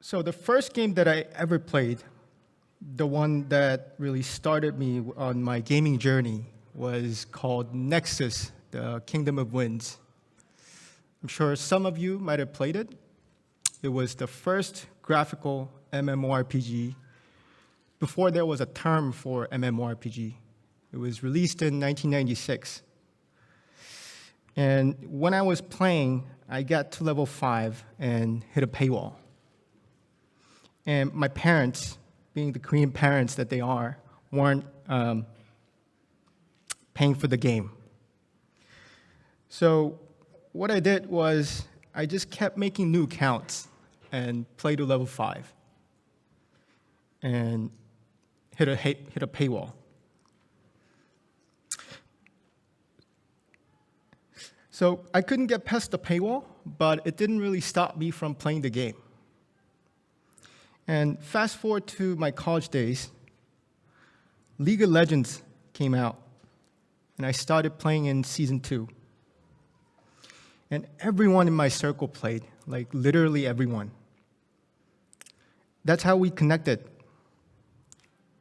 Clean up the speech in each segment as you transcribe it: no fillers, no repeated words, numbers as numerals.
So the first game that I ever played, the one that really started me on my gaming journey, was called NEXUS, the Kingdom of Winds. I'm sure some of you might have played it. It was the first graphical MMORPG before there was a term for MMORPG. It was released in 1996. And when I was playing, I got to level 5 and hit a paywall. And my parents, being the Korean parents that they are, weren't paying for the game. So what I did was I just kept making new accounts and played to level 5 and hit a paywall. So I couldn't get past the paywall, but it didn't really stop me from playing the game. And fast forward to my college days, League of Legends came out, and I started playing in Season 2. And everyone in my circle played, like literally everyone. That's how we connected.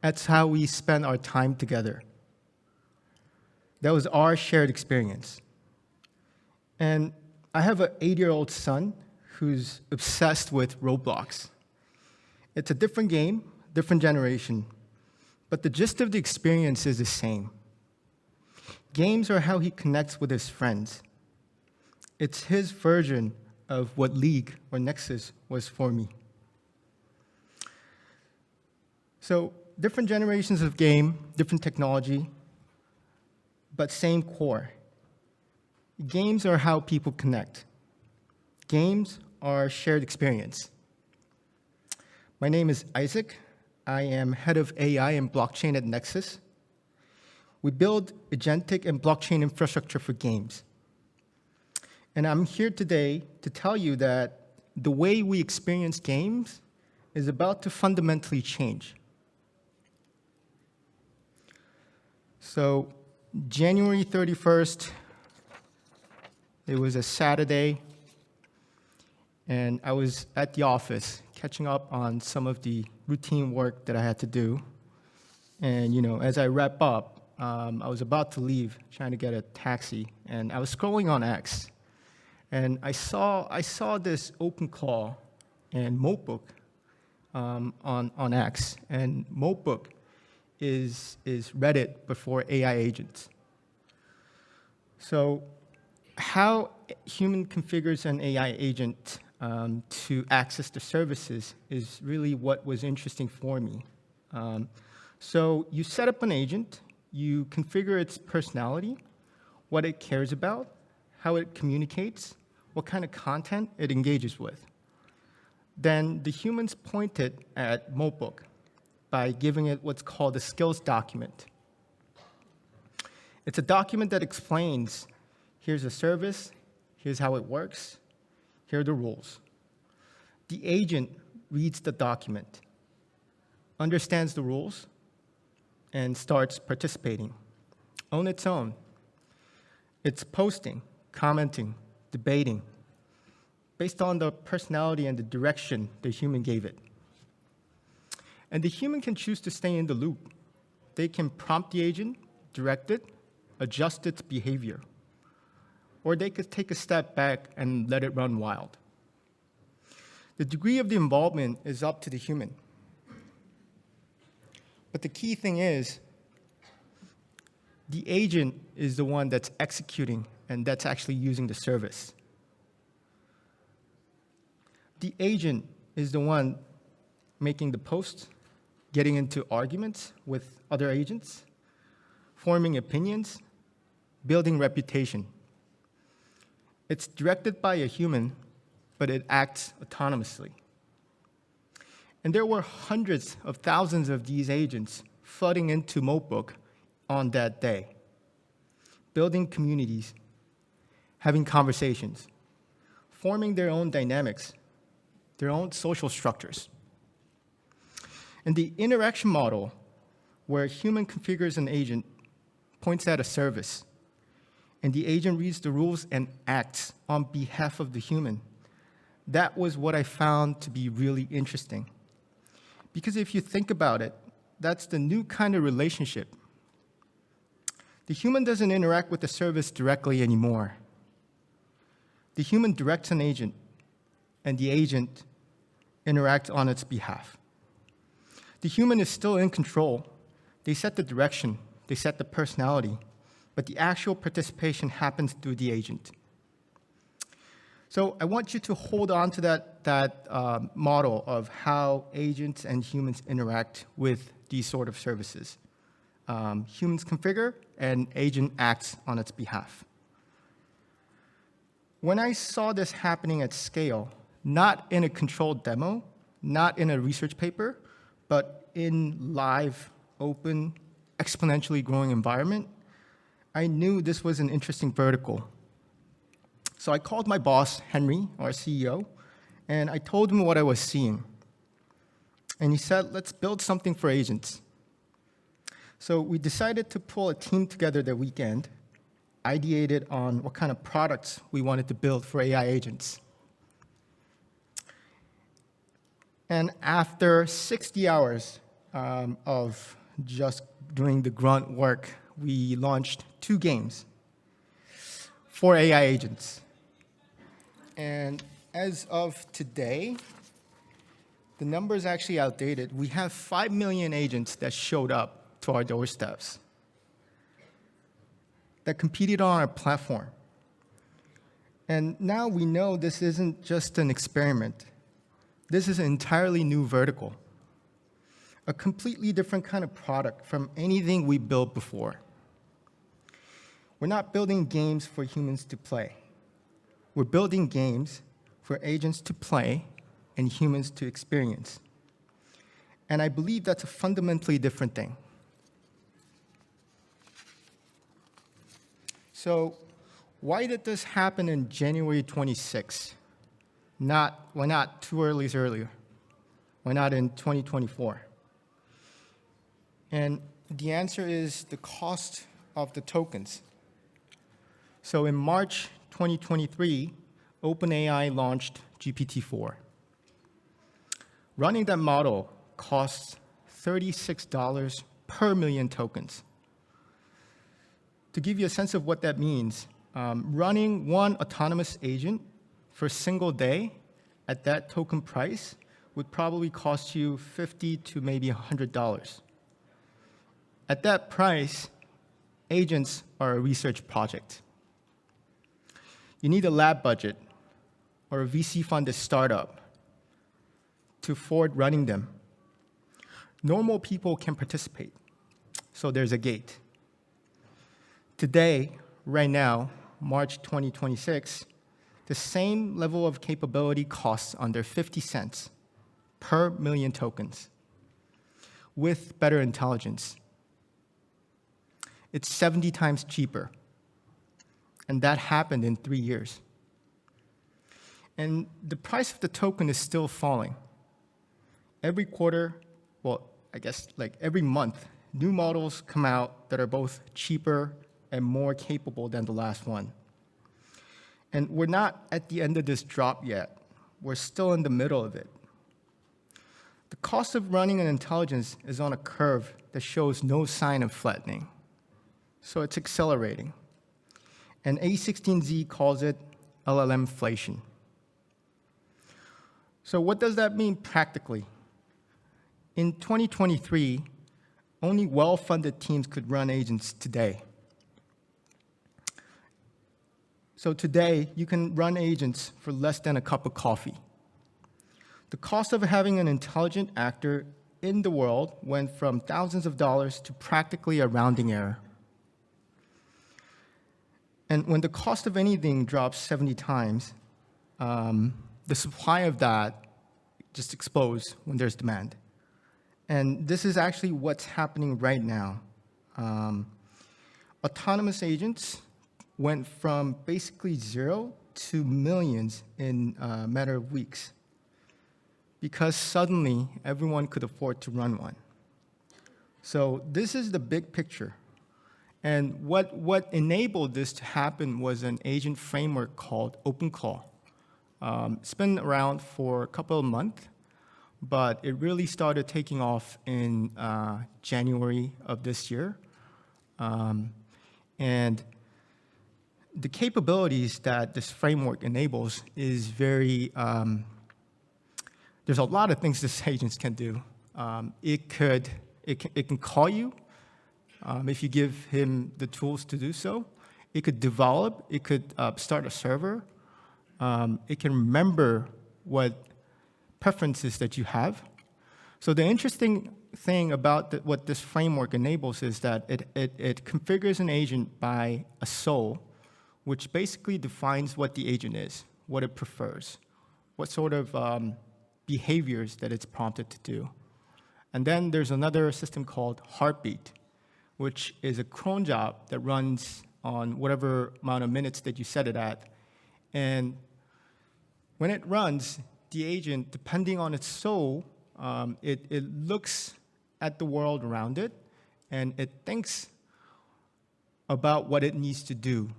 That's how we spent our time together. That was our shared experience. And I have an 8-year-old son who's obsessed with Roblox. It's a different game, different generation, but the gist of the experience is the same. Games are how he connects with his friends. It's his version of what League or Nexus was for me. So different generations of game, different technology, but same core. Games are how people connect. Games are shared experience. My name is Isaac. I am head of AI and blockchain at NEXUS. We build agentic and blockchain infrastructure for games. And I'm here today to tell you that the way we experience games is about to fundamentally change. So January 31st, it was a Saturday, and I was at the office catching up on some of the routine work that I had to do. And as I wrap up, I was about to leave, trying to get a taxi, and I was scrolling on X, and I saw this open call and Motebook on X, and Motebook is Reddit before AI agents. So how human configures an AI agent to access the services is really what was interesting for me. So you set up an agent, you configure its personality, what it cares about, how it communicates, what kind of content it engages with. Then the humans point it at Motebook by giving it what's called a skills document. It's a document that explains, here's a service, here's how it works, here are the rules. The agent reads the document, understands the rules, and starts participating on its own. It's posting, commenting, debating, based on the personality and the direction the human gave it. And the human can choose to stay in the loop. They can prompt the agent, direct it, adjust its behavior. Or they could take a step back and let it run wild. The degree of the involvement is up to the human. But the key thing is, the agent is the one that's executing and that's actually using the service. The agent is the one making the posts, getting into arguments with other agents, forming opinions, building reputation. It's directed by a human, but it acts autonomously. And there were hundreds of thousands of these agents flooding into Motebook on that day, building communities, having conversations, forming their own dynamics, their own social structures. And the interaction model, where a human configures an agent, points at a service, and the agent reads the rules and acts on behalf of the human. that was what I found to be really interesting. Because if you think about it, that's the new kind of relationship. The human doesn't interact with the service directly anymore. The human directs an agent, and the agent interacts on its behalf. The human is still in control. They set the direction, they set the personality, but the actual participation happens through the agent. So I want you to hold on to that model of how agents and humans interact with these sort of services. Humans configure, and agent acts on its behalf. When I saw this happening at scale, not in a controlled demo, not in a research paper, but in live, open, exponentially growing environment, I knew this was an interesting vertical. So I called my boss, Henry, our CEO, and I told him what I was seeing. And he said, let's build something for agents. So we decided to pull a team together that weekend, ideated on what kind of products we wanted to build for AI agents. And after 60 hours of just doing the grunt work, we launched 2 games for AI agents. And as of today, the number is actually outdated. We have 5 million agents that showed up to our doorsteps, that competed on our platform. And now we know this isn't just an experiment. This is an entirely new vertical, a completely different kind of product from anything we built before. We're not building games for humans to play. We're building games for agents to play and humans to experience. And I believe that's a fundamentally different thing. So why did this happen in January 26? Why not 2 years earlier? Why not in 2024? And the answer is the cost of the tokens. So in March 2023, OpenAI launched GPT-4. Running that model costs $36 per million tokens. To give you a sense of what that means, running one autonomous agent for a single day at that token price would probably cost you $50 to maybe $100. At that price, agents are a research project. You need a lab budget or a VC-funded startup to afford running them. Normal people can participate, so there's a gate. Today, right now, March 2026, the same level of capability costs under 50 cents per million tokens with better intelligence. It's 70 times cheaper, and that happened in 3 years. And the price of the token is still falling. Every quarter, well, I guess like every month, new models come out that are both cheaper and more capable than the last one. And we're not at the end of this drop yet. We're still in the middle of it. The cost of running an intelligence is on a curve that shows no sign of flattening. So it's accelerating. And A16Z calls it LLM-inflation. So what does that mean practically? In 2023, only well-funded teams could run agents today. So today, you can run agents for less than a cup of coffee. The cost of having an intelligent actor in the world went from thousands of dollars to practically a rounding error. And when the cost of anything drops 70 times, the supply of that just explodes when there's demand. And this is actually what's happening right now. Autonomous agents went from basically 0 to millions in a matter of weeks because suddenly everyone could afford to run one. So this is the big picture. And what enabled this to happen was an agent framework called OpenClaw, It's been around for a couple of months, but it really started taking off in January of this year. And the capabilities that this framework enables is very, there's a lot of things this agent can do. It can call you if you give him the tools to do so. It could develop, it could start a server. It can remember what preferences that you have. So the interesting thing about what this framework enables is that it configures an agent by a soul, which basically defines what the agent is, what it prefers, what sort of behaviors that it's prompted to do. And then there's another system called Heartbeat, which is a cron job that runs on whatever amount of minutes that you set it at. And when it runs, the agent, depending on its soul, it looks at the world around it, and it thinks about what it needs to do.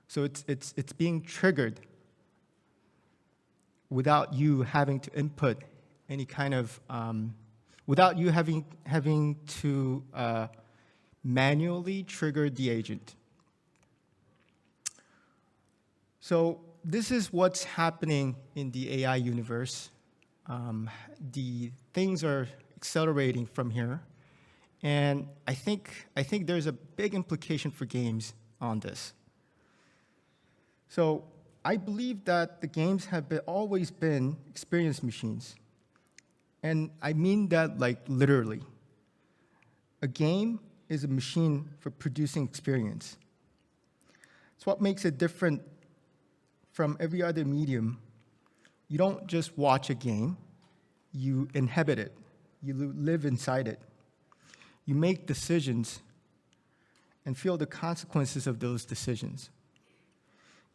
So it's being triggered without you having to input any kind of, without you having to manually trigger the agent. So this is what's happening in the AI universe. The things are accelerating from here, and I think there's a big implication for games on this. So I believe that the games have always been experience machines, and I mean that like literally. A game is a machine for producing experience. It's what makes it different from every other medium. You don't just watch a game, you inhabit it. You live inside it. You make decisions and feel the consequences of those decisions.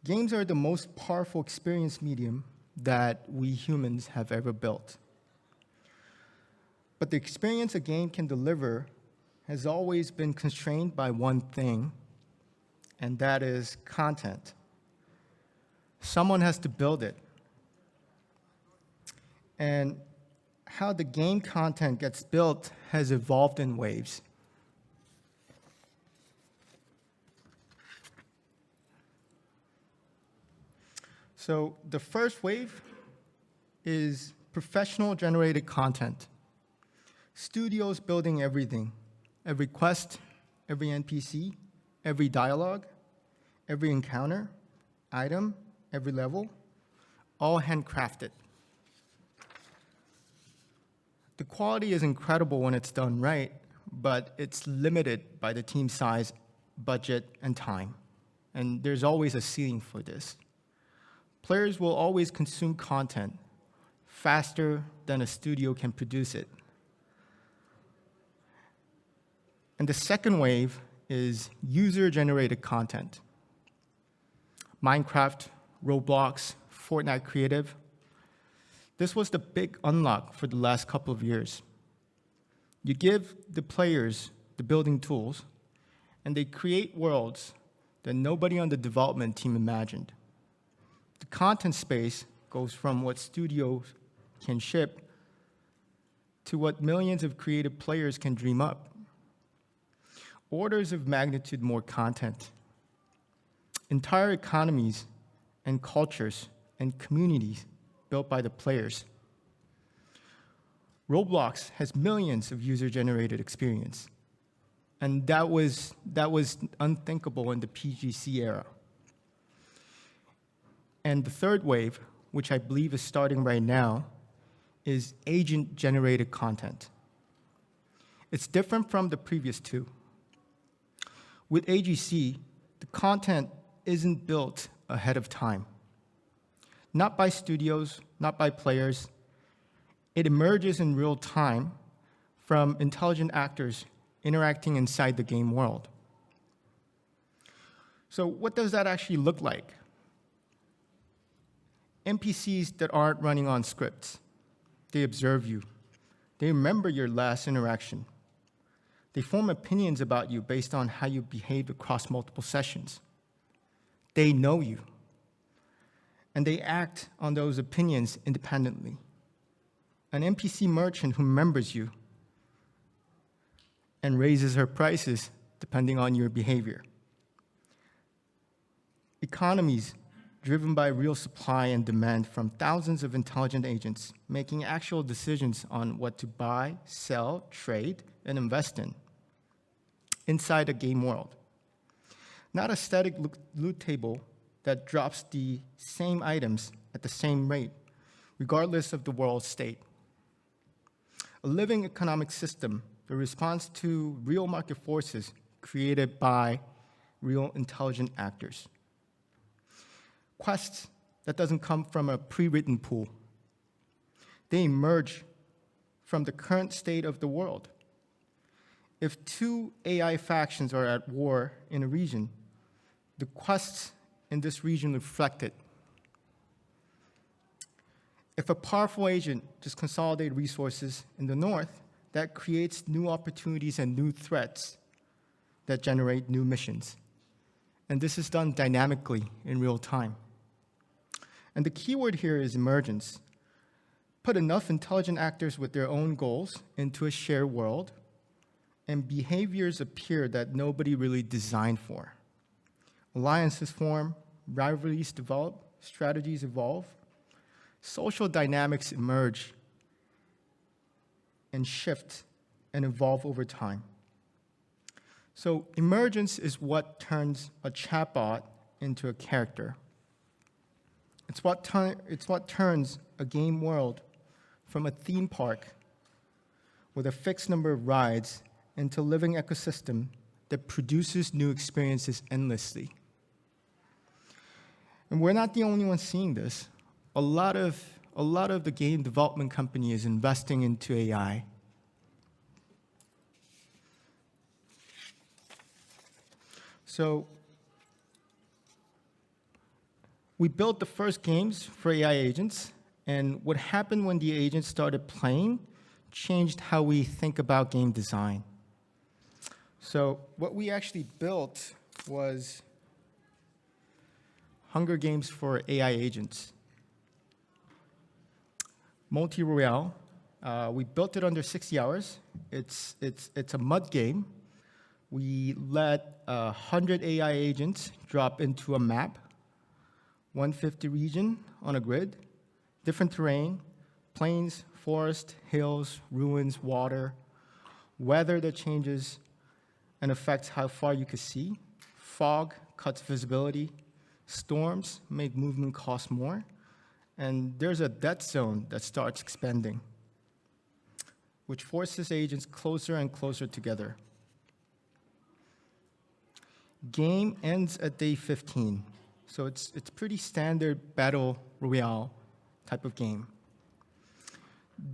Games are the most powerful experience medium that we humans have ever built. But the experience a game can deliver has always been constrained by one thing, and that is content. Someone has to build it. And how the game content gets built has evolved in waves. So the first wave is professional generated content. Studios building everything, every quest, every NPC, every dialogue, every encounter, item, every level, all handcrafted. The quality is incredible when it's done right, but it's limited by the team size, budget, and time. And there's always a ceiling for this. Players will always consume content faster than a studio can produce it. And the second wave is user-generated content. Minecraft, Roblox, Fortnite Creative. This was the big unlock for the last couple of years. You give the players the building tools, and they create worlds that nobody on the development team imagined. The content space goes from what studios can ship to what millions of creative players can dream up. Orders of magnitude more content. Entire economies and cultures and communities built by the players. Roblox has millions of user-generated experience, and that was unthinkable in the PGC era. And the third wave, which I believe is starting right now, is agent-generated content. It's different from the previous two. With AGC, the content isn't built ahead of time. Not by studios, not by players. It emerges in real time from intelligent actors interacting inside the game world. So what does that actually look like? NPCs that aren't running on scripts. They observe you. They remember your last interaction. They form opinions about you based on how you behave across multiple sessions. They know you. and they act on those opinions independently. An NPC merchant who remembers you and raises her prices depending on your behavior. Economies driven by real supply and demand from thousands of intelligent agents making actual decisions on what to buy, sell, trade, and invest in inside a game world. Not a static loot table that drops the same items at the same rate, regardless of the world state. A living economic system that responds to real market forces created by real intelligent actors. Quests that doesn't come from a pre-written pool. They emerge from the current state of the world. If two AI factions are at war in a region, the quests in this region reflect it. If a powerful agent just consolidates resources in the north, that creates new opportunities and new threats that generate new missions. And this is done dynamically in real time. And the keyword here is emergence. Put enough intelligent actors with their own goals into a shared world, and behaviors appear that nobody really designed for. Alliances form, rivalries develop, strategies evolve, social dynamics emerge and shift and evolve over time. So emergence is what turns a chatbot into a character. It's what turns a game world from a theme park with a fixed number of rides into a living ecosystem that produces new experiences endlessly. And we're not the only ones seeing this. A lot of the game development company is investing into AI. So we built the first games for AI agents, and what happened when the agents started playing changed how we think about game design. So what we actually built was Hunger Games for AI agents. Multi-Royale. We built it under 60 hours. It's a mud game. We let 100 AI agents drop into a map, 150 region on a grid, different terrain, plains, forest, hills, ruins, water, weather that changes and affects how far you can see, fog cuts visibility, storms make movement cost more, and there's a dead zone that starts expanding, which forces agents closer and closer together. Game ends at day 15, so it's pretty standard battle royale type of game.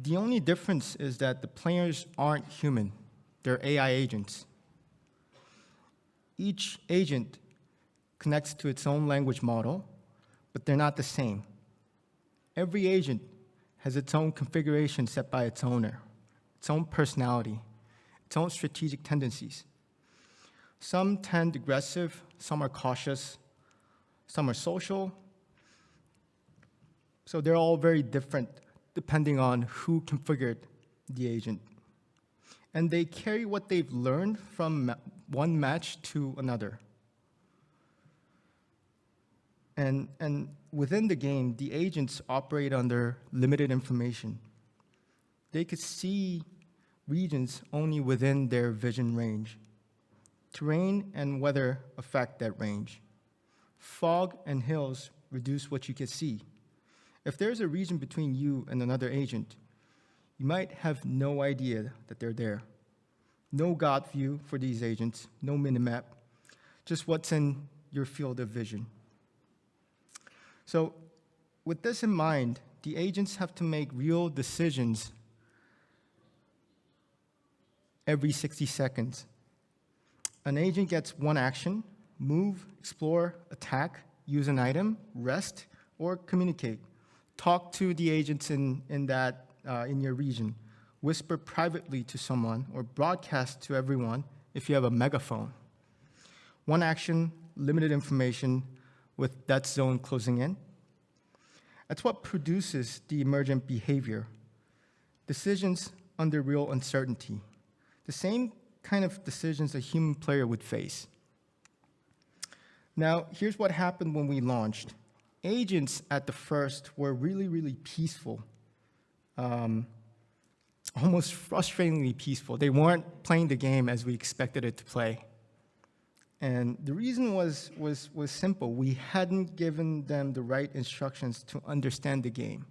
The only difference is that the players aren't human, they're AI agents. Each agent connects to its own language model, but they're not the same. Every agent has its own configuration set by its owner, its own personality, its own strategic tendencies. Some tend aggressive, some are cautious, some are social. So they're all very different depending on who configured the agent. And they carry what they've learned from one match to another. And within the game, the agents operate under limited information. They could see regions only within their vision range. Terrain and weather affect that range. Fog and hills reduce what you can see. If there's a region between you and another agent, you might have no idea that they're there. No God view for these agents, no minimap, just what's in your field of vision. So with this in mind, the agents have to make real decisions every 60 seconds. An agent gets one action: move, explore, attack, use an item, rest, or communicate. Talk to the agents in your region. Whisper privately to someone, or broadcast to everyone if you have a megaphone. One action, limited information with that zone closing in. That's what produces the emergent behavior. Decisions under real uncertainty. The same kind of decisions a human player would face. Now, here's what happened when we launched. Agents at the first were really, really peaceful, almost frustratingly peaceful. They weren't playing the game as we expected it to play. And the reason was simple. We hadn't given them the right instructions to understand the game.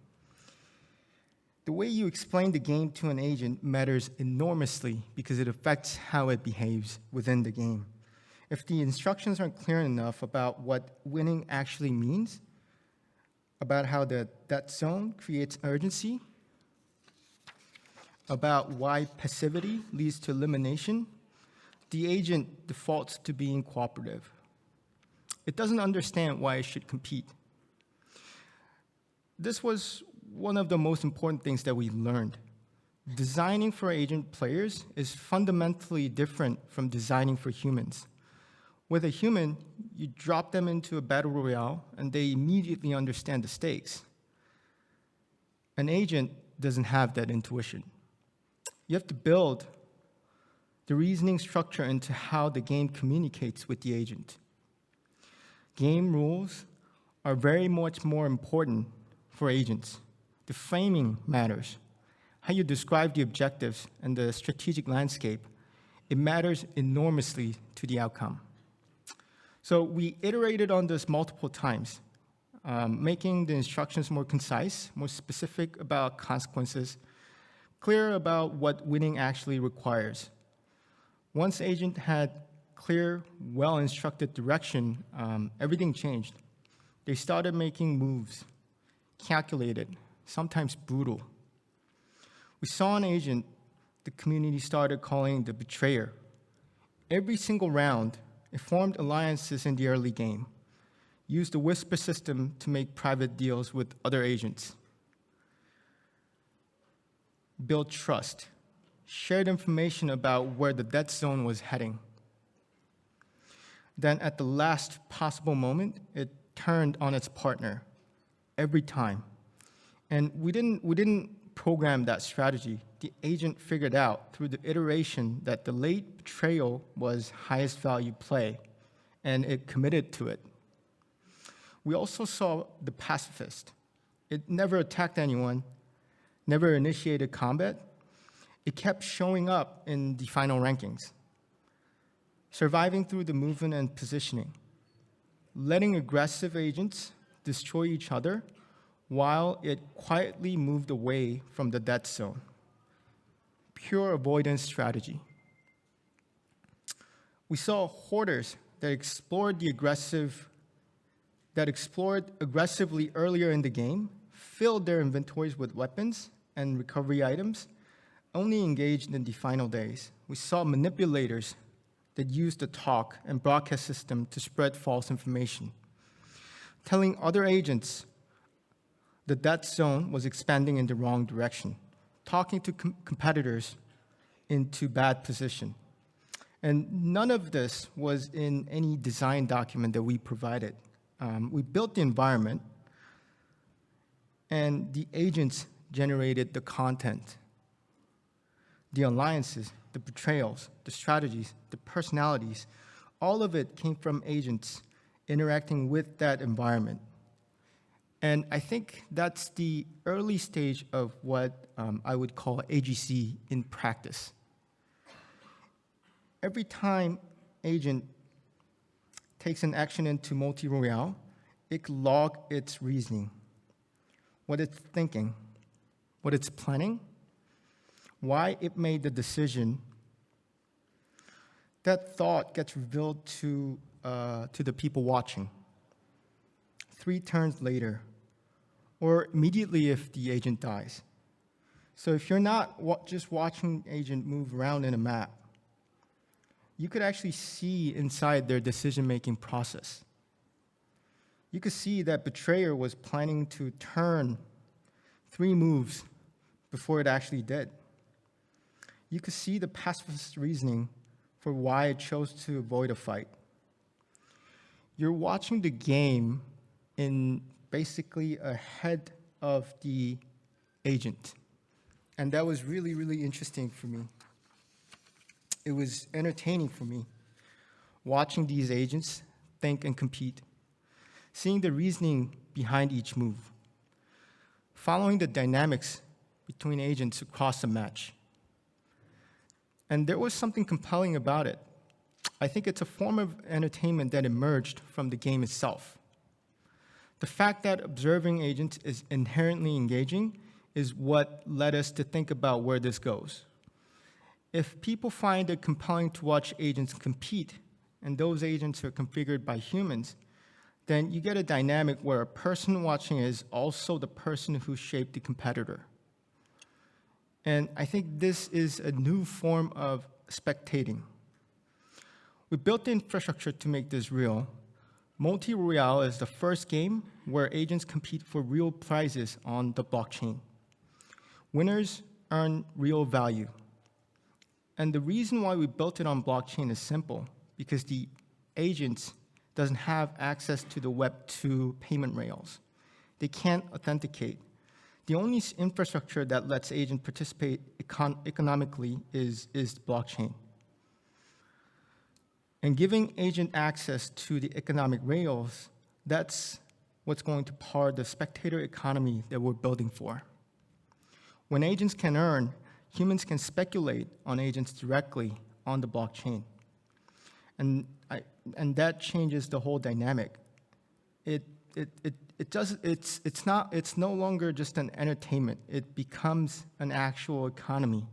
The way you explain the game to an agent matters enormously because it affects how it behaves within the game. If the instructions aren't clear enough about what winning actually means, about how that zone creates urgency, about why passivity leads to elimination, the agent defaults to being cooperative. It doesn't understand why it should compete. This was one of the most important things that we learned. Designing for agent players is fundamentally different from designing for humans. With a human, you drop them into a battle royale and they immediately understand the stakes. An agent doesn't have that intuition. You have to build the reasoning structure into how the game communicates with the agent. Game rules are very much more important for agents. The framing matters. How you describe the objectives and the strategic landscape, it matters enormously to the outcome. So we iterated on this multiple times, making the instructions more concise, more specific about consequences, clear about what winning actually requires. Once agent had clear, well-instructed direction, everything changed. They started making moves, calculated, sometimes brutal. We saw an agent the community started calling the betrayer. Every single round, it formed alliances in the early game, used the whisper system to make private deals with other agents, build trust, shared information about where the dead zone was heading. Then at the last possible moment, it turned on its partner every time. And we didn't program that strategy. The agent figured out through the iteration that the late betrayal was highest value play, and it committed to it. We also saw the pacifist. It never attacked anyone, never initiated combat. It kept showing up in the final rankings, surviving through the movement and positioning, letting aggressive agents destroy each other while it quietly moved away from the dead zone. Pure avoidance strategy. We saw hoarders that explored aggressively earlier in the game, filled their inventories with weapons and recovery items, only engaged in the final days. We saw manipulators that used the talk and broadcast system to spread false information, telling other agents that that zone was expanding in the wrong direction, talking to competitors into bad position. And none of this was in any design document that we provided. We built the environment, and the agents generated the content, the alliances, the betrayals, the strategies, the personalities. All of it came from agents interacting with that environment. And I think that's the early stage of what I would call AGC in practice. Every time agent takes an action into multi-royale, it can log its reasoning, what it's thinking, what it's planning, why it made the decision. That thought gets revealed to the people watching 3 turns later, or immediately if the agent dies. So if you're not just watching agent move around in a map, you could actually see inside their decision-making process. You could see that betrayer was planning to turn 3 moves before it actually did. You could see the pacifist reasoning for why it chose to avoid a fight. You're watching the game in basically ahead of the agent. And that was really, really interesting for me. It was entertaining for me, watching these agents think and compete, seeing the reasoning behind each move, following the dynamics between agents across the match. And there was something compelling about it. I think it's a form of entertainment that emerged from the game itself. The fact that observing agents is inherently engaging is what led us to think about where this goes. If people find it compelling to watch agents compete, and those agents are configured by humans, then you get a dynamic where a person watching is also the person who shaped the competitor. And I think this is a new form of spectating. We built the infrastructure to make this real. Multi-Royale is the first game where agents compete for real prizes on the blockchain. Winners earn real value. And the reason why we built it on blockchain is simple, because the agents doesn't have access to the Web 2 payment rails. They can't authenticate. The only infrastructure that lets agents participate economically is blockchain. And giving agent access to the economic rails, that's what's going to power the spectator economy that we're building for. When agents can earn, humans can speculate on agents directly on the blockchain. And that changes the whole dynamic. It's no longer just an entertainment. It becomes an actual economy.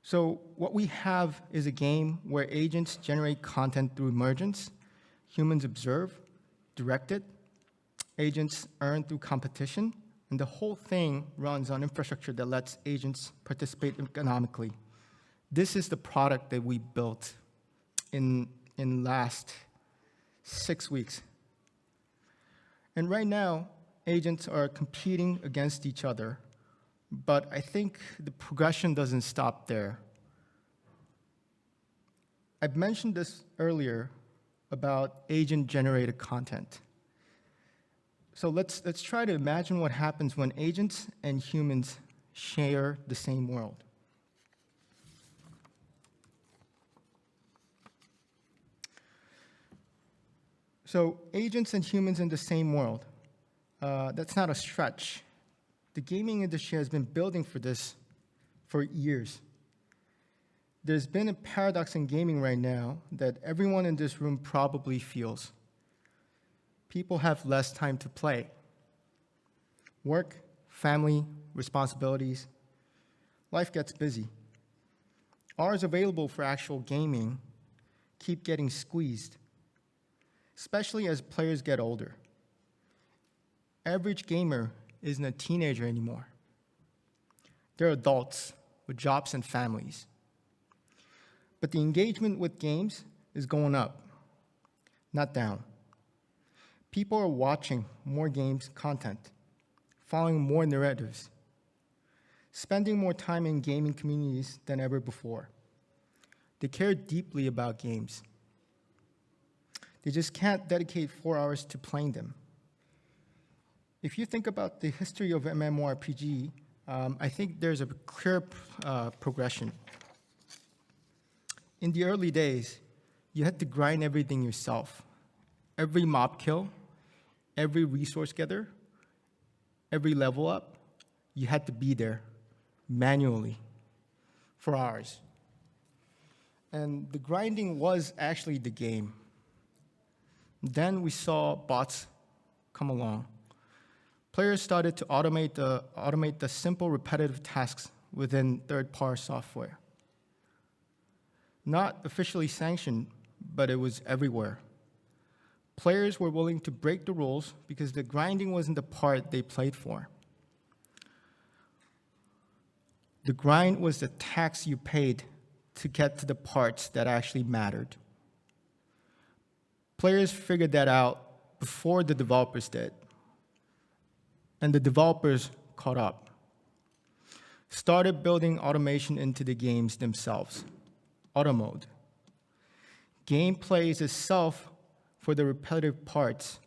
So what we have is a game where agents generate content through emergence, humans observe, direct it, agents earn through competition, and the whole thing runs on infrastructure that lets agents participate economically. This is the product that we built in last 6 weeks. And right now, agents are competing against each other, but I think the progression doesn't stop there. I've mentioned this earlier about agent-generated content. So let's try to imagine what happens when agents and humans share the same world. So agents and humans in the same world, that's not a stretch. The gaming industry has been building for this for years. There's been a paradox in gaming right now that everyone in this room probably feels. People have less time to play. Work, family, responsibilities, life gets busy. Hours available for actual gaming keep getting squeezed, especially as players get older. Average gamer isn't a teenager anymore. They're adults with jobs and families. But the engagement with games is going up, not down. People are watching more games content, following more narratives, spending more time in gaming communities than ever before. They care deeply about games. They just can't dedicate 4 hours to playing them. If you think about the history of MMORPG, I think there's a clear progression. In the early days, you had to grind everything yourself. Every mob kill, every resource gather, every level up, you had to be there manually for hours. And the grinding was actually the game. Then we saw bots come along. Players started to automate the simple repetitive tasks within third-party software. Not officially sanctioned, but it was everywhere. Players were willing to break the rules because the grinding wasn't the part they played for. The grind was the tax you paid to get to the parts that actually mattered. Players figured that out before the developers did, and the developers caught up. Started building automation into the games themselves. Auto mode. Game plays itself for the repetitive parts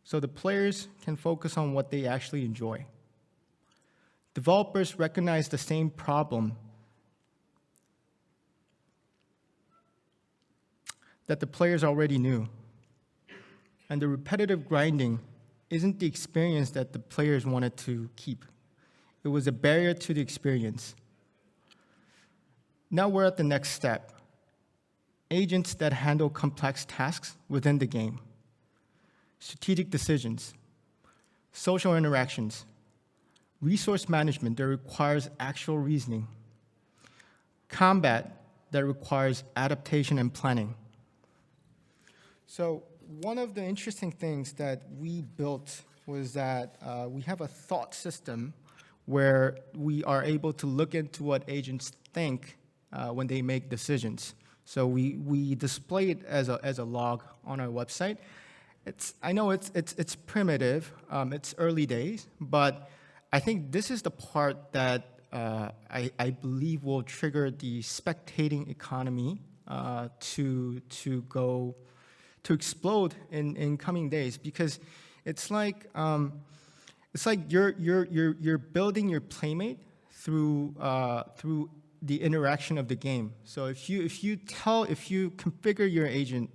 so the players can focus on what they actually enjoy. Developers recognize the same problem that the players already knew. And the repetitive grinding isn't the experience that the players wanted to keep. It was a barrier to the experience. Now we're at the next step. Agents that handle complex tasks within the game. Strategic decisions, social interactions, resource management that requires actual reasoning, combat that requires adaptation and planning. So one of the interesting things that we built was that we have a thought system where we are able to look into what agents think when they make decisions. So we display it as a log on our website. I know it's primitive, it's early days, but I think this is the part that I believe will trigger the spectating economy to explode in coming days, because it's like you're building your playmate through the interaction of the game. So if you configure your agent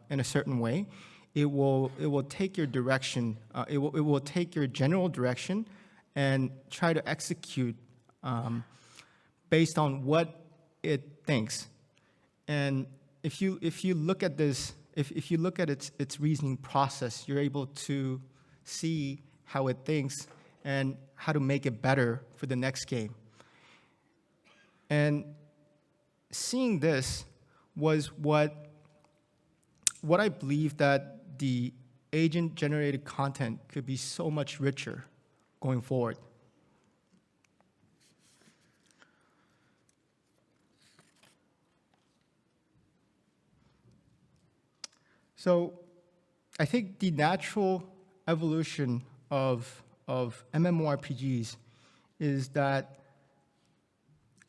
in a certain way, it will take your direction. It will take your general direction and try to execute based on what it thinks. And if you look at this, if you look at its reasoning process, you're able to see how it thinks and how to make it better for the next game. And seeing this was what I believe that the agent-generated content could be so much richer going forward. So I think the natural evolution of MMORPGs is that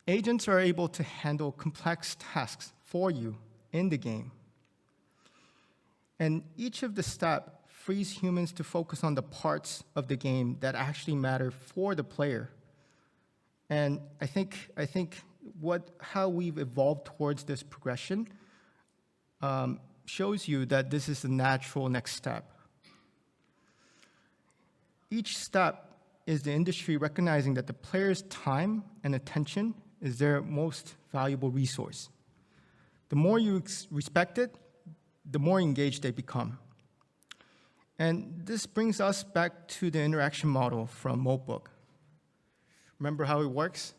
agents are able to handle complex tasks for you in the game. And each of the steps frees humans to focus on the parts of the game that actually matter for the player. And I think how we've evolved towards this progression shows you that this is the natural next step. Each step is the industry recognizing that the player's time and attention is their most valuable resource. The more you respect it, the more engaged they become. And this brings us back to the interaction model from Mopebook. Remember how it works?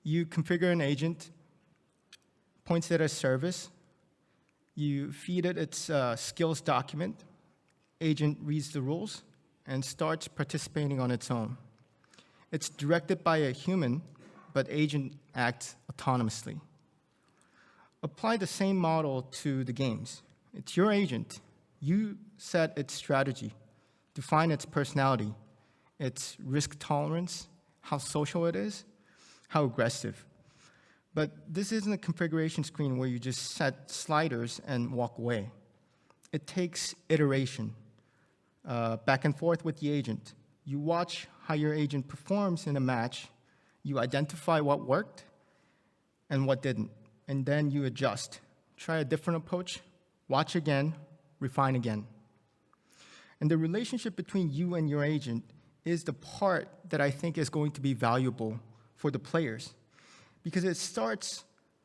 You configure an agent, points it as service, you feed it its skills document, agent reads the rules, and starts participating on its own. It's directed by a human, but agent acts autonomously. Apply the same model to the games. It's your agent. You set its strategy, define its personality, its risk tolerance, how social it is, how aggressive. But this isn't a configuration screen where you just set sliders and walk away. It takes iteration, back and forth with the agent. You watch how your agent performs in a match, you identify what worked and what didn't, and then you adjust. Try a different approach, watch again, refine again. And the relationship between you and your agent is the part that I think is going to be valuable for the players, because it starts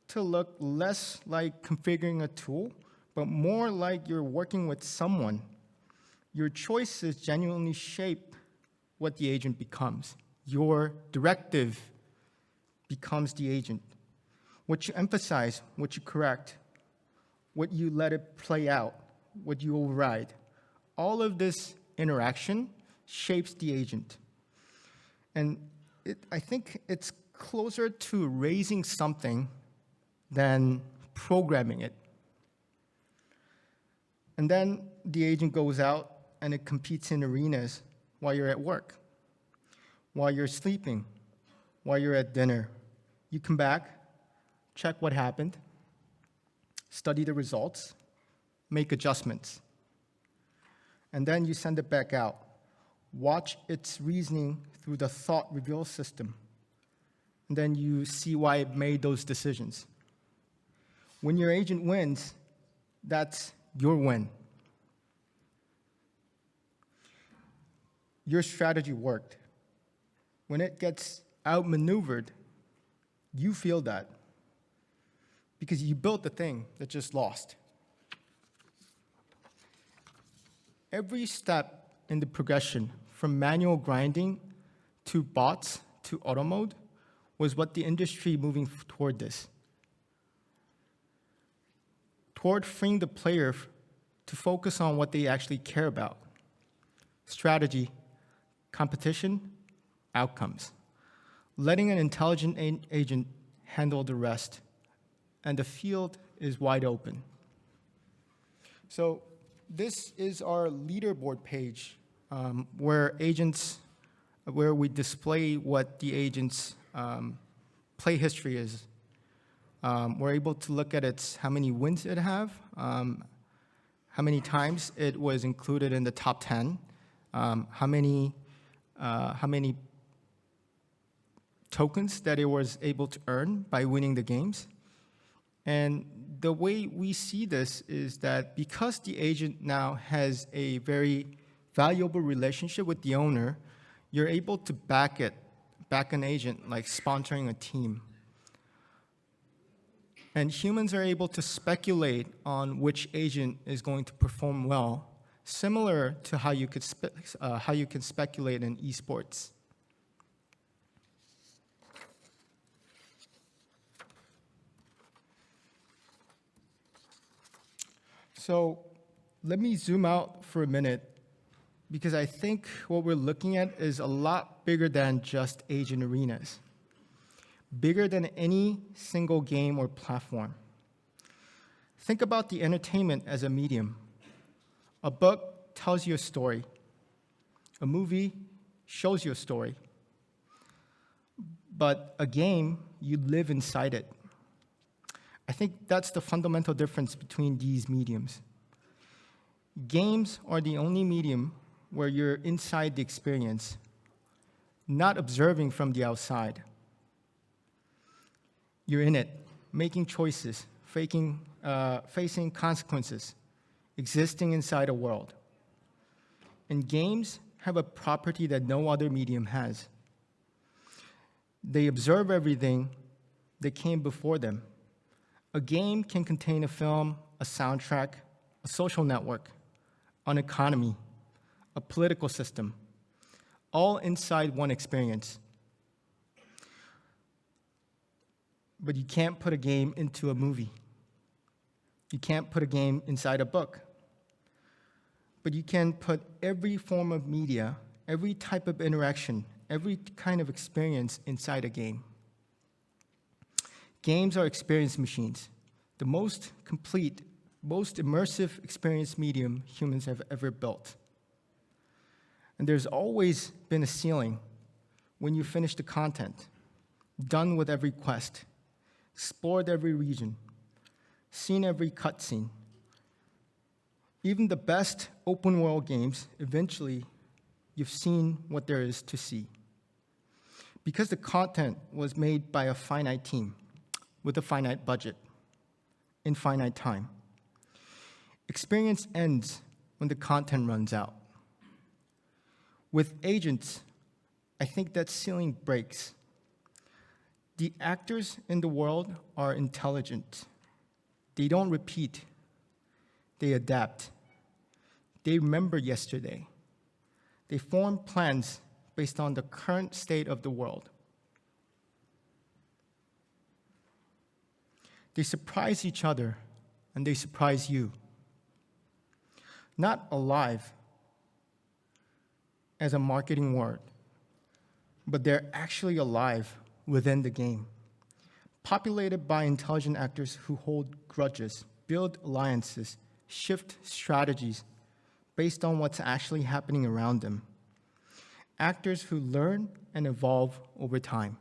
to look less like configuring a tool, but more like you're working with someone. Your choices genuinely shape what the agent becomes. Your directive becomes the agent. What you emphasize, what you correct, what you let it play out, what you override, all of this interaction shapes the agent. And I think it's closer to raising something than programming it. And then the agent goes out and it competes in arenas while you're at work, while you're sleeping, while you're at dinner. You come back, check what happened, study the results, make adjustments, and then you send it back out. Watch its reasoning through the thought reveal system, and then you see why it made those decisions. When your agent wins, that's your win. Your strategy worked. When it gets outmaneuvered, you feel that because you built the thing that just lost. Every step in the progression, from manual grinding to bots to auto mode, was what the industry moving toward this. Toward freeing the player to focus on what they actually care about: strategy, competition, outcomes. Letting an intelligent agent handle the rest, and the field is wide open. So this is our leaderboard page, where we display what the agent's play history is. We're able to look at how many wins it have, how many times it was included in the top 10, how many tokens that it was able to earn by winning the games. And the way we see this is that because the agent now has a very valuable relationship with the owner, you're able to back an agent like sponsoring a team. And humans are able to speculate on which agent is going to perform well, similar to how you can speculate in esports. So let me zoom out for a minute, because I think what we're looking at is a lot bigger than just agent arenas, bigger than any single game or platform. Think about the entertainment as a medium. A book tells you a story. A movie shows you a story. But a game, you live inside it. I think that's the fundamental difference between these mediums. Games are the only medium where you're inside the experience, not observing from the outside. You're in it, making choices, facing consequences, existing inside a world. And games have a property that no other medium has. They observe everything that came before them. A game can contain a film, a soundtrack, a social network, an economy, a political system, all inside one experience. But you can't put a game into a movie. You can't put a game inside a book. But you can put every form of media, every type of interaction, every kind of experience inside a game. Games are experience machines, the most complete, most immersive experience medium humans have ever built. And there's always been a ceiling when you finish the content, done with every quest, explored every region, seen every cutscene. Even the best open world games, eventually you've seen what there is to see. Because the content was made by a finite team with a finite budget in finite time. Experience ends when the content runs out. With agents, I think that ceiling breaks. The actors in the world are intelligent. They don't repeat. They adapt. They remember yesterday. They form plans based on the current state of the world. They surprise each other, and they surprise you. Not alive as a marketing word, but they're actually alive within the game, populated by intelligent actors who hold grudges, build alliances, shift strategies based on what's actually happening around them. Actors who learn and evolve over time.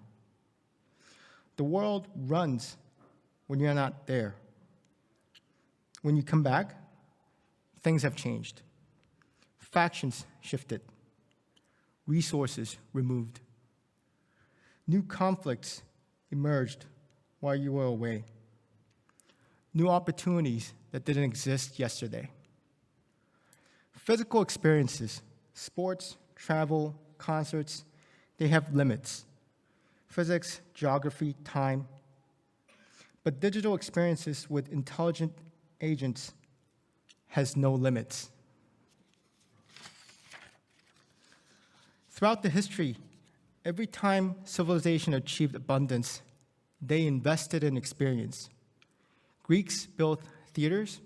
The world runs when you're not there. When you come back, things have changed. factions shifted, resources removed, new conflicts emerged while you were away, new opportunities that didn't exist yesterday. Physical experiences, sports, travel, concerts, they have limits. Physics, geography, time. But digital experiences with intelligent agents has no limits. Throughout the history, every time civilization achieved abundance, they invested in experience. Greeks built theaters,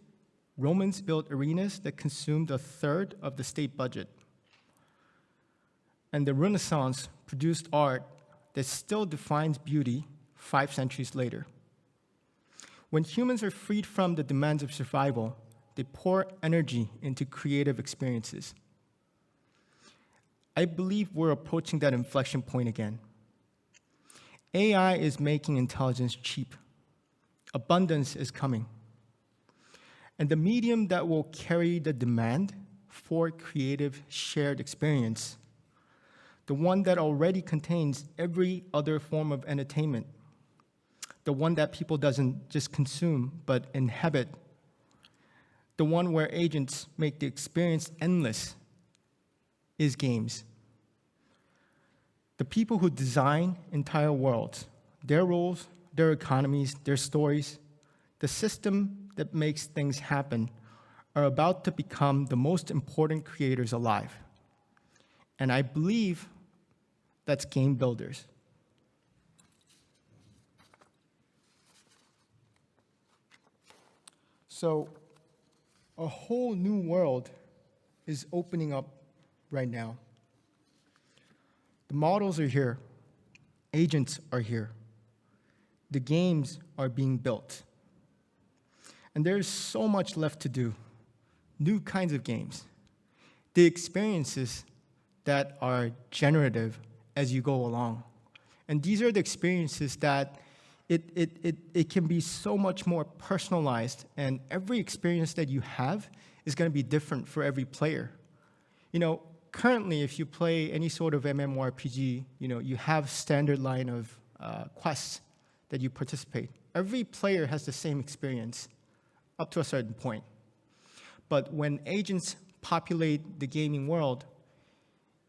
Romans built arenas that consumed a third of the state budget. And the Renaissance produced art that still defines beauty 5 centuries later. When humans are freed from the demands of survival, they pour energy into creative experiences. I believe we're approaching that inflection point again. AI is making intelligence cheap. Abundance is coming. And the medium that will carry the demand for creative shared experience, the one that already contains every other form of entertainment, the one that people doesn't just consume but inhabit, the one where agents make the experience endless, is games. The people who design entire worlds, their rules, their economies, their stories, the system that makes things happen, are about to become the most important creators alive. And I believe that's game builders. So a whole new world is opening up right now. The models are here. Agents are here. The games are being built. And there's so much left to do. New kinds of games. The experiences that are generative as you go along. And these are the experiences that it can be so much more personalized, and every experience that you have is going to be different for every player. You know, currently, if you play any sort of MMORPG, you have standard line of quests that you participate. Every player has the same experience up to a certain point. But when agents populate the gaming world,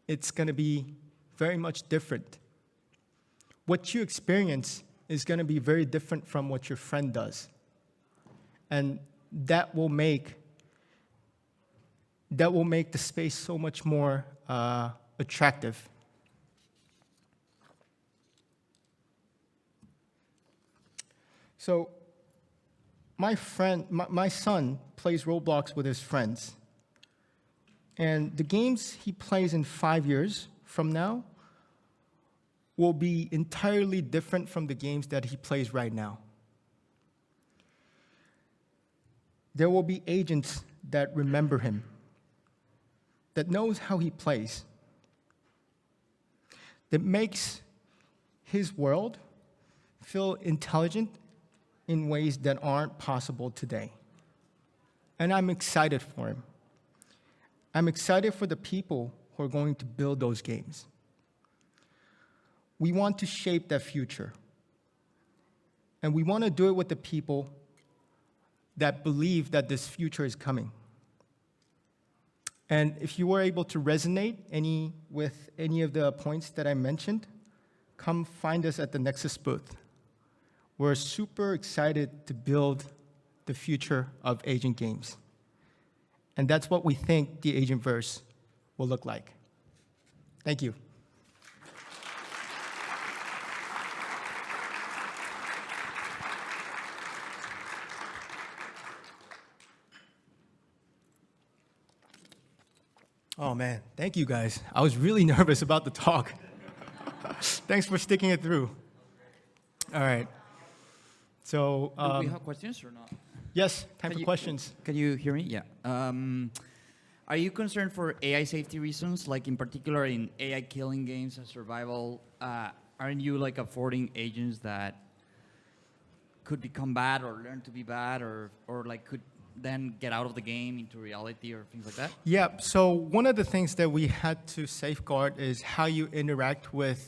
it's going to be very much different. What you experience is going to be very different from what your friend does. And that will make the space so much more attractive. So my son plays Roblox with his friends. And the games he plays in 5 years from now will be entirely different from the games that he plays right now. There will be agents that remember him, that knows how he plays, that makes his world feel intelligent in ways that aren't possible today. And I'm excited for him. I'm excited for the people who are going to build those games. We want to shape that future. And we want to do it with the people that believe that this future is coming. And if you were able to resonate with any of the points that I mentioned, come find us at the NEXUS booth. We're super excited to build the future of agent games. And that's what we think the Agentverse will look like. Thank you. Oh, man. Thank you, guys. I was really nervous about the talk. Thanks for sticking it through. All right. So, do we have questions or not? Yes, time for questions. Can you hear me? Yeah. Are you concerned for AI safety reasons, like in particular in AI killing games and survival? Aren't you like affording agents that could become bad or learn to be bad, or like could then get out of the game into reality or things like that? Yeah. So one of the things that we had to safeguard is how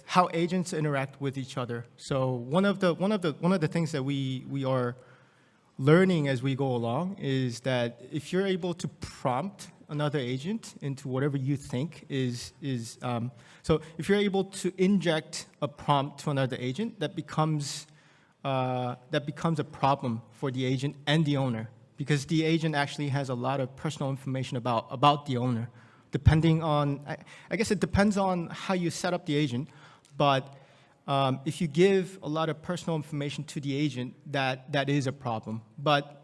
how agents interact with each other. So one of the things that we are learning as we go along is that if you're able to prompt another agent into whatever you think so if you're able to inject a prompt to another agent, that becomes a problem for the agent and the owner, because the agent actually has a lot of personal information about the owner. Depending on, I guess it depends on how you set up the agent, but if you give a lot of personal information to the agent, that is a problem. But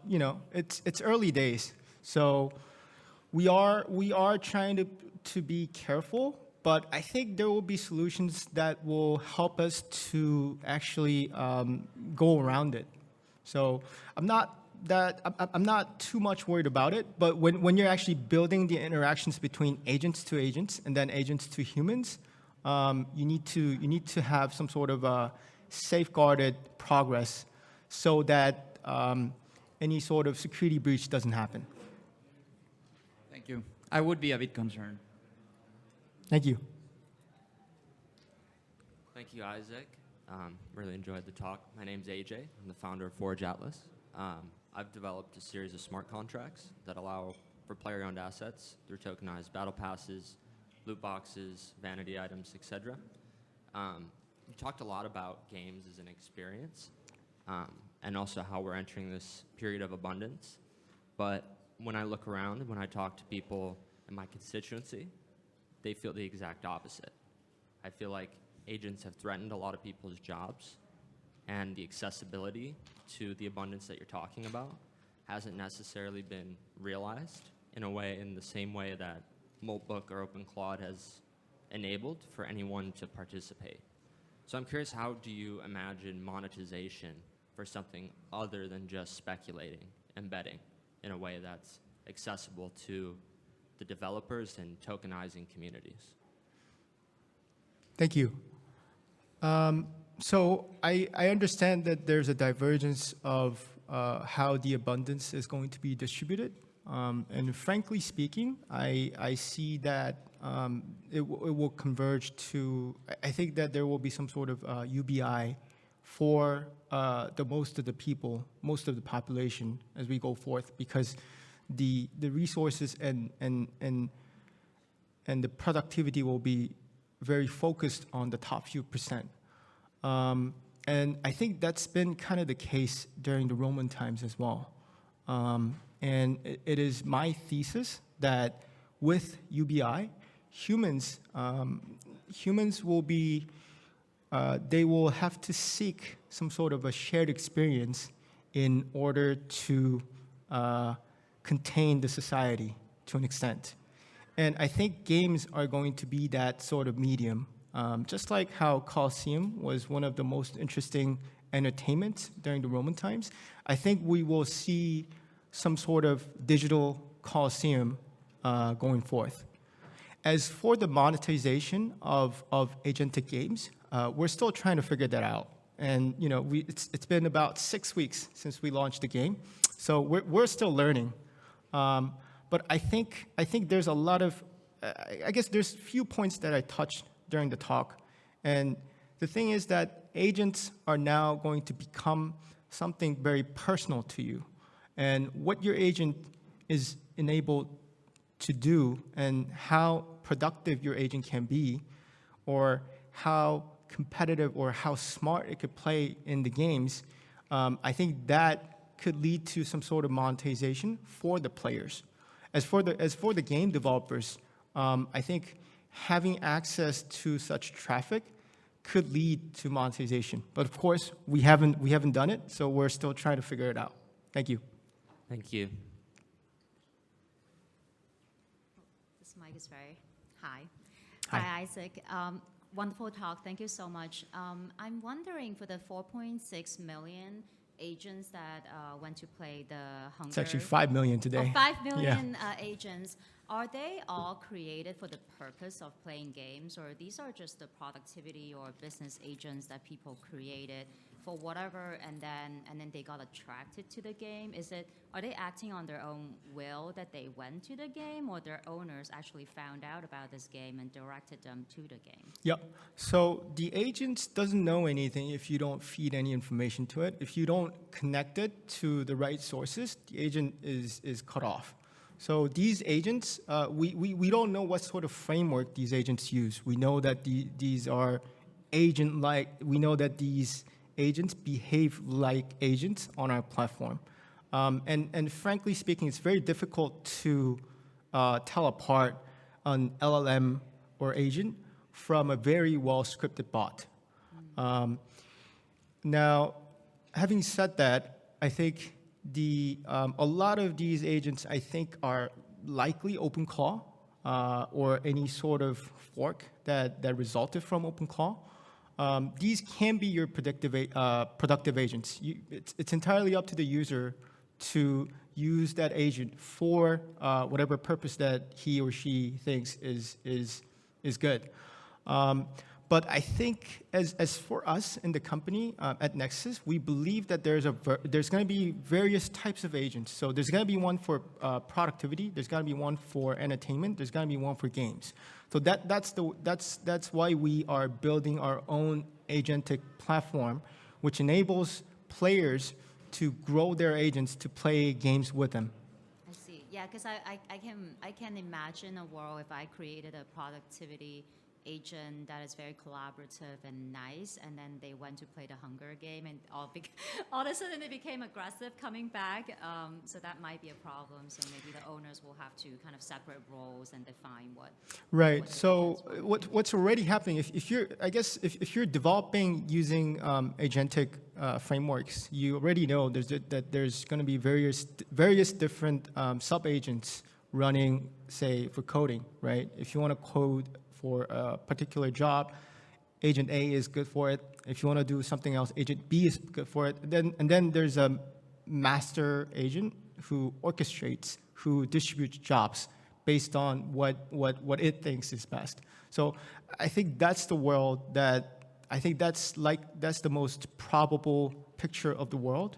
it's early days, so we are trying to be careful. But I think there will be solutions that will help us to actually go around it. So I'm not too much worried about it. But when you're actually building the interactions between agents to agents and then agents to humans, you need to have some sort of a safeguarded progress so that any sort of security breach doesn't happen. Thank you. I would be a bit concerned. Thank you. Thank you, Isaac. Really enjoyed the talk. My name's AJ. I'm the founder of Forge Atlas. I've developed a series of smart contracts that allow for player-owned assets through tokenized battle passes, loot boxes, vanity items, etc. You talked a lot about games as an experience, and also how we're entering this period of abundance. But when I look around, when I talk to people in my constituency, they feel the exact opposite. I feel like agents have threatened a lot of people's jobs, and the accessibility to the abundance that you're talking about hasn't necessarily been realized in the same way that Moltbook or OpenClaw has enabled for anyone to participate. So I'm curious, how do you imagine monetization for something other than just speculating and betting in a way that's accessible to the developers and tokenizing communities? Thank you. So I understand that there's a divergence of how the abundance is going to be distributed. And frankly speaking, I see that it will converge to, I think that there will be some sort of UBI for most of the people, most of the population as we go forth, because the resources and the productivity will be very focused on the top few percent. And I think that's been kind of the case during the Roman times as well. And it is my thesis that with UBI, humans will be, they will have to seek some sort of a shared experience in order to contain the society to an extent. And I think games are going to be that sort of medium. Just like how Colosseum was one of the most interesting entertainments during the Roman times, I think we will see some sort of digital Colosseum going forth. As for the monetization of agentic games, we're still trying to figure that out. And it's been about 6 weeks since we launched the game, so we're still learning. But I think there's a lot of, I guess there's few points that I touched during the talk. And the thing is that agents are now going to become something very personal to you. And what your agent is enabled to do and how productive your agent can be, or how competitive or how smart it could play in the games, I think that could lead to some sort of monetization for the players. As for the game developers, I think having access to such traffic could lead to monetization. But of course, we haven't done it, so we're still trying to figure it out. Thank you. Thank you. This mic is very high. Hi. Hi, Isaac. Wonderful talk. Thank you so much. I'm wondering, for the 4.6 million agents that went to play the Hunger... It's actually 5 million today. 5 million agents. Are they all created for the purpose of playing games, or these are just the productivity or business agents that people created for whatever, and then they got attracted to the game? Are they acting on their own will that they went to the game, or their owners actually found out about this game and directed them to the game? Yep. So the agent doesn't know anything if you don't feed any information to it. If you don't connect it to the right sources, the agent is cut off. So these agents, we don't know what sort of framework these agents use. We know that these are agent-like. We know that these agents behave like agents on our platform. And frankly speaking, it's very difficult to tell apart an LLM or agent from a very well-scripted bot. Now, having said that, I think a lot of these agents, I think, are likely OpenClaw or any sort of fork that resulted from OpenClaw. These can be your productive agents. It's entirely up to the user to use that agent for whatever purpose that he or she thinks is good. But I think as for us in the company at Nexus, we believe that there's going to be various types of agents. So there's going to be one for productivity. There's going to be one for entertainment. There's going to be one for games. So that's why we are building our own agentic platform, which enables players to grow their agents to play games with them. I see. Yeah, because I can imagine a world if I created a productivity agent that is very collaborative and nice, and then they went to play the Hunger game, and all of a sudden they became aggressive coming back. So that might be a problem. So maybe the owners will have to kind of separate roles and define what. Right. So what's already happening? If you're developing using agentic frameworks, you already know that there's going to be various different sub agents running, say, for coding, right? If you want to code for a particular job, agent A is good for it. If you want to do something else, agent B is good for it. And then there's a master agent who orchestrates, who distributes jobs based on what it thinks is best. So I think that's the world that's the most probable picture of the world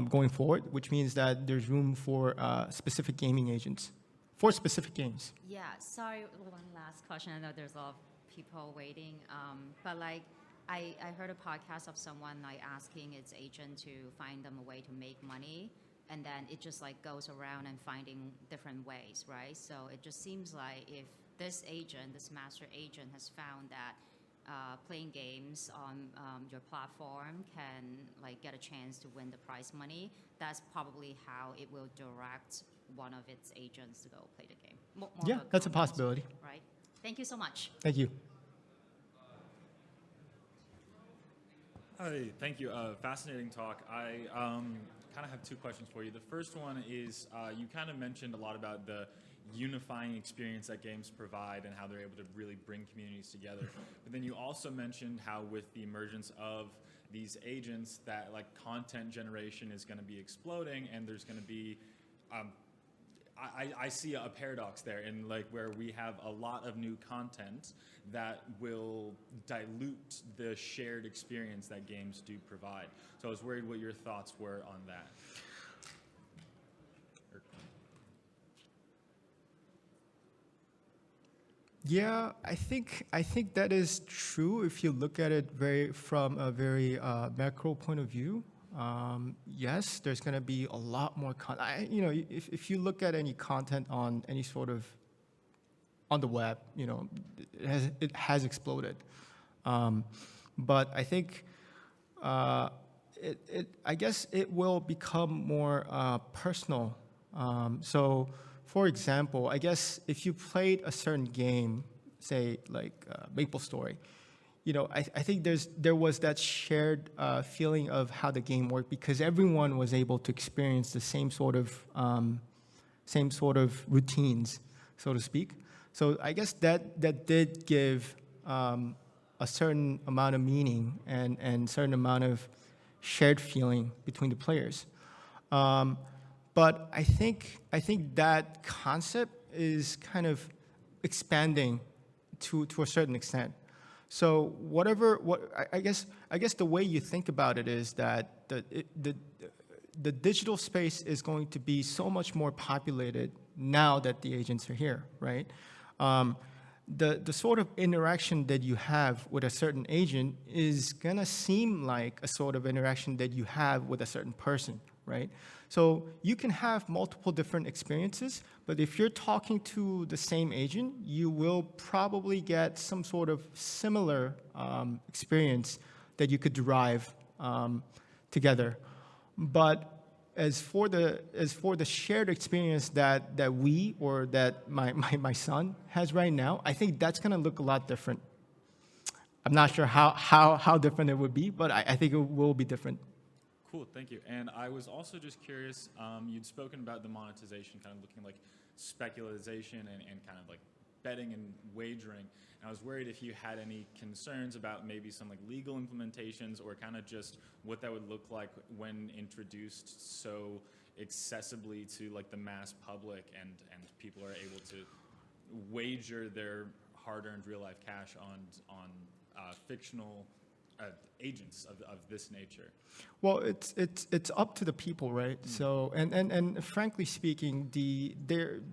going forward, which means that there's room for specific gaming agents for specific games. Yeah, sorry, one last question. I know there's a lot of people waiting, but like I heard a podcast of someone like asking its agent to find them a way to make money, and then it just like goes around and finding different ways, right? So it just seems like if this master agent has found that playing games on your platform can like get a chance to win the prize money, that's probably how it will direct one of its agents to go play the game. More Yeah, that's a possibility. Right. Thank you so much. Thank you. Hi, thank you. Fascinating talk. I kind of have two questions for you. The first one is you kind of mentioned a lot about the unifying experience that games provide and how they're able to really bring communities together. But then you also mentioned how with the emergence of these agents that like content generation is going to be exploding, and there's going to be I see a paradox there in like where we have a lot of new content that will dilute the shared experience that games do provide. So I was worried what your thoughts were on that. Yeah, I think that is true if you look at it from a very macro point of view. Yes, there's going to be a lot more content. If you look at any content on any sort of on the web, it has exploded. But I think I guess it will become more personal. So, for example, I guess if you played a certain game, say like MapleStory, I think there was that shared feeling of how the game worked because everyone was able to experience the same sort of routines, so to speak. So I guess that did give a certain amount of meaning and certain amount of shared feeling between the players. But I think that concept is kind of expanding to a certain extent. So I guess the way you think about it is that the digital space is going to be so much more populated now that the agents are here, right? The sort of interaction that you have with a certain agent is gonna seem like a sort of interaction that you have with a certain person, right? So you can have multiple different experiences, but if you're talking to the same agent, you will probably get some sort of similar experience that you could derive together. But as for the shared experience that we or that my son has right now, I think that's going to look a lot different. I'm not sure how different it would be, but I think it will be different. Cool, thank you. And I was also just curious, you'd spoken about the monetization kind of looking like speculation and kind of like betting and wagering. And I was worried if you had any concerns about maybe some like legal implementations or kind of just what that would look like when introduced so accessibly to like the mass public and people are able to wager their hard-earned real-life cash on fictional agents of this nature. Well, it's up to the people, right? So and frankly speaking, the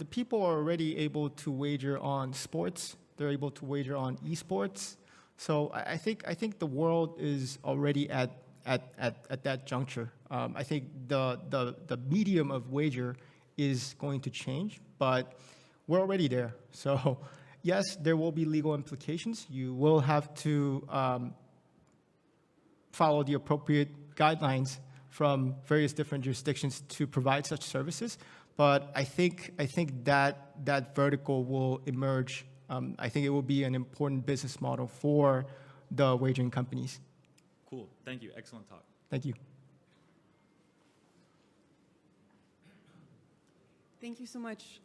people are already able to wager on sports. They're able to wager on esports. So I think the world is already at that juncture. I think the medium of wager is going to change, but we're already there. So yes, there will be legal implications. You will have to follow the appropriate guidelines from various different jurisdictions to provide such services. But I think that vertical will emerge. I think it will be an important business model for the wagering companies. Cool. Thank you. Excellent talk. Thank you. Thank you so much.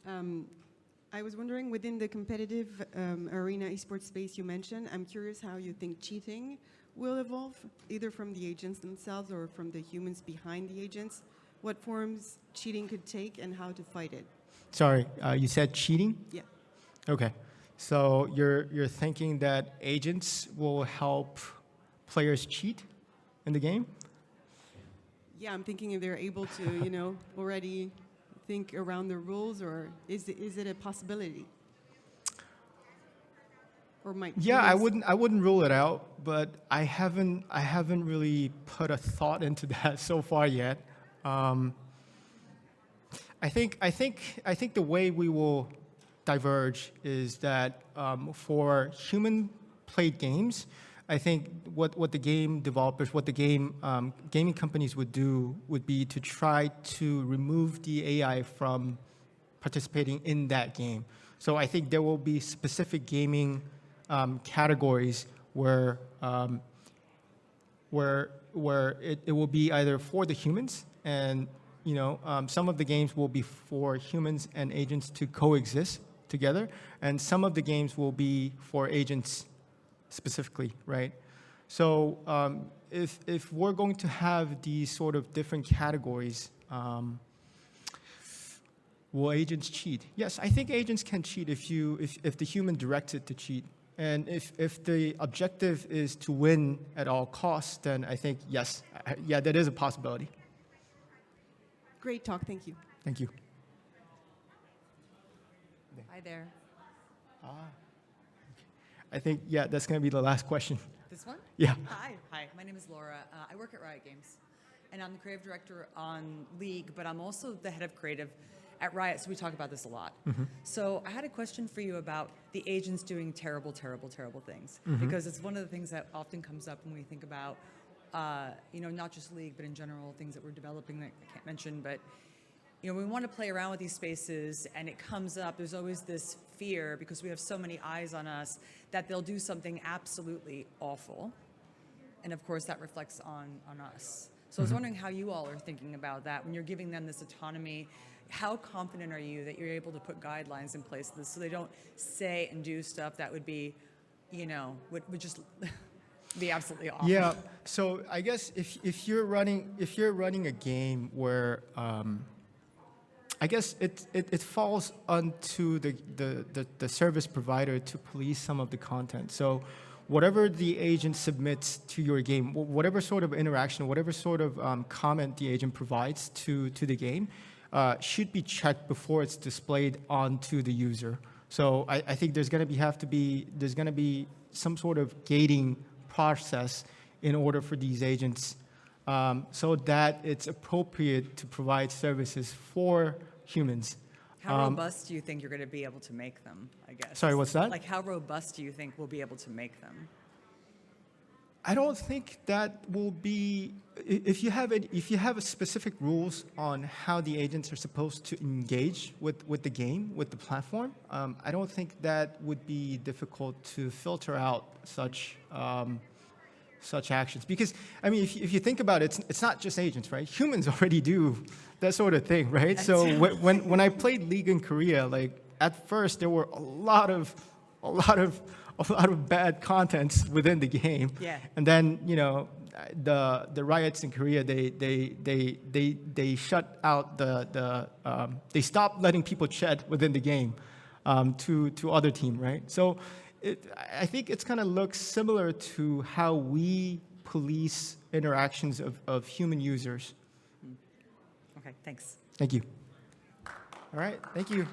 I was wondering, within the competitive arena esports space you mentioned, I'm curious how you think cheating will evolve, either from the agents themselves or from the humans behind the agents. What forms cheating could take and how to fight it. Sorry, you said cheating? Yeah. Okay. So you're thinking that agents will help players cheat in the game? Yeah, I'm thinking if they're able to, already think around the rules, or is it a possibility? Or might I wouldn't rule it out, but I haven't really put a thought into that so far yet. I think the way we will diverge is that for human played games, I think what the game developers, what the gaming companies would do would be to try to remove the AI from participating in that game. So I think there will be specific gaming categories where it will be either for the humans, and some of the games will be for humans and agents to coexist together, and some of the games will be for agents specifically, right? So if we're going to have these sort of different categories, will agents cheat? Yes, I think agents can cheat if the human directs it to cheat. And if the objective is to win at all costs, then I think, yes, that is a possibility. Great talk, thank you. Thank you. Hi there. I think, that's going to be the last question. This one? Yeah. Hi. My name is Laura. I work at Riot Games, and I'm the creative director on League, but I'm also the head of creative at Riot, so we talk about this a lot. Mm-hmm. So I had a question for you about the agents doing terrible, terrible, terrible things, Mm-hmm. because it's one of the things that often comes up when we think about, not just League, but in general, things that we're developing that I can't mention, but we want to play around with these spaces, and it comes up. There's always this fear, because we have so many eyes on us, that they'll do something absolutely awful. And of course, that reflects on us. So I was wondering how you all are thinking about that when you're giving them this autonomy. How confident are you that you're able to put guidelines in place so they don't say and do stuff that would be, would just be absolutely awful? Yeah. So I guess if you're running a game where I guess it falls onto the service provider to police some of the content. So whatever the agent submits to your game, whatever sort of interaction, whatever sort of comment the agent provides to the game, should be checked before it's displayed onto the user. So I think there's going to be some sort of gating process in order for these agents, so that it's appropriate to provide services for humans. How robust do you think you're going to be able to make them, I guess? Sorry, what's that? Like, how robust do you think we'll be able to make them? I don't think that will be, if you have a specific rules on how the agents are supposed to engage with the game, with the platform, I don't think that would be difficult to filter out such actions. Because, I mean, if you think about it, it's not just agents, right? Humans already do that sort of thing, right? So when I played League in Korea, like, at first there were a lot of bad contents within the game. Yeah. And then, you know, the riots in Korea, they shut out they stopped letting people chat within the game to other team, right? So I think it's kind of looks similar to how we police interactions of human users. Okay, thanks. Thank you. All right, thank you.